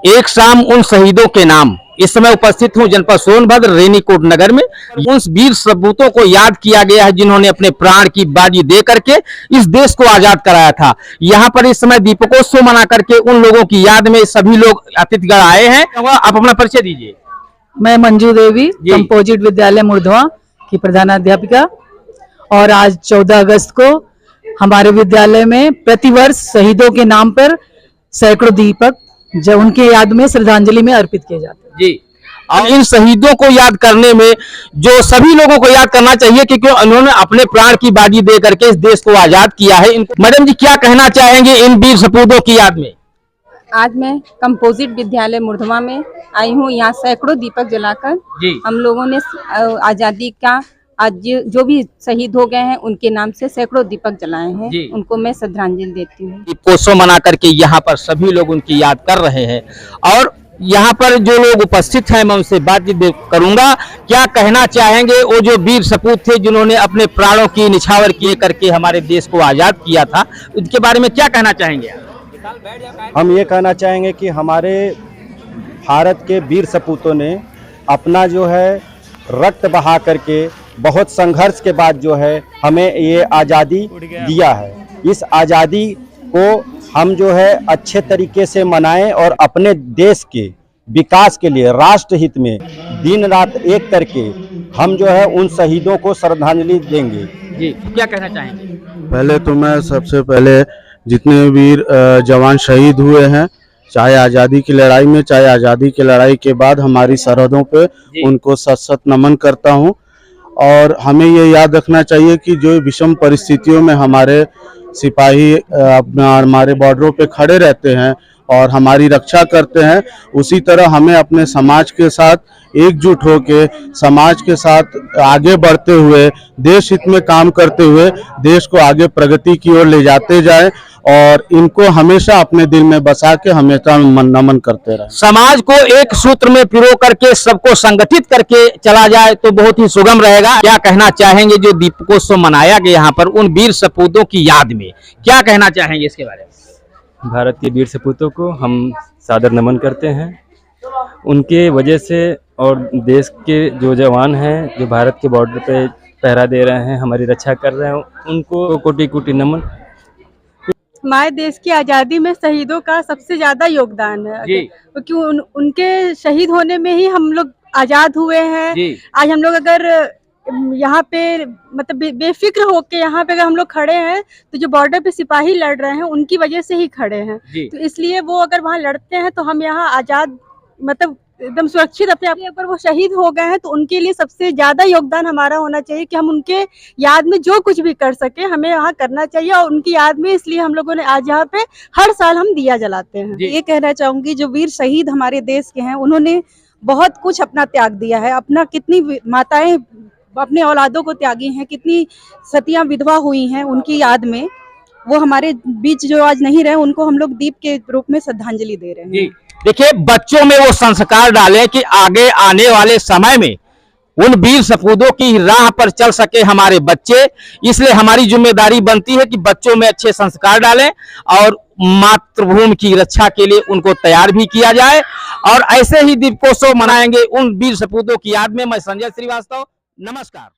एक शाम उन शहीदों के नाम। इस समय उपस्थित हूं जनपद सोनभद्र रेनीकोट नगर में। उन वीर सपूतों को याद किया गया है जिन्होंने अपने प्राण की बाजी दे करके इस देश को आजाद कराया था। यहाँ पर इस समय दीपोत्सव मना करके उन लोगों की याद में सभी लोग अतिथिगण आए हैं। आप अपना परिचय दीजिए। मैं मंजू देवी कंपोजिट विद्यालय मुर्धवा की प्रधानाध्यापिका, और आज 14 अगस्त को हमारे विद्यालय में प्रतिवर्ष शहीदों के नाम पर सैकड़ों दीपक जो उनके याद में श्रद्धांजलि में अर्पित किए जाते हैं। जी, और इन शहीदों को याद करने में जो सभी लोगों को याद करना चाहिए क्योंकि उन्होंने अपने प्राण की बाजी दे करके इस देश को आजाद किया है। मैडम जी, क्या कहना चाहेंगे इन वीर सपूतों की याद में? आज मैं कंपोजिट विद्यालय मुर्धवा में आई हूँ। यहाँ सैकड़ों दीपक जलाकर हम लोगों ने आजादी का आज जो भी शहीद हो गए हैं उनके नाम से सैकड़ों दीपक जलाए हैं। उनको मैं श्रद्धांजलि देती हूँ। दीपोत्सव मना करके यहाँ पर सभी लोग उनकी याद कर रहे हैं और यहाँ पर जो लोग उपस्थित हैं मैं उनसे बातचीत करूंगा। क्या कहना चाहेंगे वो जो वीर सपूत थे जिन्होंने अपने प्राणों की निछावर किए करके हमारे देश को आजाद किया था, उनके बारे में क्या कहना चाहेंगे? हम ये कहना चाहेंगे कि हमारे भारत के वीर सपूतों ने अपना जो है रक्त बहा करके बहुत संघर्ष के बाद जो है हमें ये आज़ादी दिया है। इस आज़ादी को हम जो है अच्छे तरीके से मनाएं और अपने देश के विकास के लिए राष्ट्र हित में दिन रात एक करके हम जो है उन शहीदों को श्रद्धांजलि देंगे। जी, क्या कहना चाहेंगे? पहले तो मैं सबसे पहले जितने वीर जवान शहीद हुए हैं, चाहे आज़ादी की लड़ाई में चाहे आज़ादी की लड़ाई के बाद हमारी सरहदों पे, उनको सत सत नमन करता हूं। और हमें ये याद रखना चाहिए कि जो विषम परिस्थितियों में हमारे सिपाही हमारे बॉर्डरों पे खड़े रहते हैं और हमारी रक्षा करते हैं, उसी तरह हमें अपने समाज के साथ एकजुट होकर समाज के साथ आगे बढ़ते हुए देश हित में काम करते हुए देश को आगे प्रगति की ओर ले जाते जाएं और इनको हमेशा अपने दिल में बसा के हमेशा नमन करते रहे। समाज को एक सूत्र में पिरो करके सबको संगठित करके चला जाए तो बहुत ही सुगम रहेगा। क्या कहना चाहेंगे जो दीपोत्सव मनाया गया यहाँ पर उन वीर सपूतों की याद में, क्या कहना चाहेंगे इसके बारे में? भारत के वीर सपूतों को हम सादर नमन करते हैं। उनके वजह से और देश के जो जवान हैं जो भारत के बॉर्डर पे पहरा दे रहे हैं, हमारी रक्षा कर रहे हैं, उनको कोटि कोटि नमन। हमारे देश की आज़ादी में शहीदों का सबसे ज़्यादा योगदान है क्योंकि उनके शहीद होने में ही हम लोग आज़ाद हुए हैं। आज हम लोग अगर यहाँ पे मतलब बेफिक्र होके यहाँ पे अगर हम लोग खड़े हैं तो जो बॉर्डर पे सिपाही लड़ रहे हैं उनकी वजह से ही खड़े हैं। तो इसलिए वो अगर वहाँ लड़ते हैं तो हम यहाँ आज़ाद मतलब एकदम सुरक्षित अपने आप। अगर वो शहीद हो गए हैं तो उनके लिए सबसे ज्यादा योगदान हमारा होना चाहिए कि हम उनके याद में जो कुछ भी कर सके हमें यहाँ करना चाहिए। और उनकी याद में इसलिए हम लोगों ने आज यहाँ पे हर साल हम दिया जलाते हैं। ये कहना चाहूंगी जो वीर शहीद हमारे देश के हैं उन्होंने बहुत कुछ अपना त्याग दिया है। अपना कितनी माताएं अपने औलादों को त्यागी हैं, कितनी सतियां विधवा हुई हैं उनकी याद में। वो हमारे बीच जो आज नहीं रहे उनको हम लोग दीप के रूप में श्रद्धांजलि दे रहे हैं। देखिए, बच्चों में वो संस्कार डालें कि आगे आने वाले समय में उन वीर सपूतों की राह पर चल सके हमारे बच्चे। इसलिए हमारी जिम्मेदारी बनती है कि बच्चों में अच्छे संस्कार डालें और मातृभूमि की रक्षा के लिए उनको तैयार भी किया जाए। और ऐसे ही दीपोत्सव मनाएंगे उन वीर सपूतों की याद में। मैं संजय श्रीवास्तव, नमस्कार।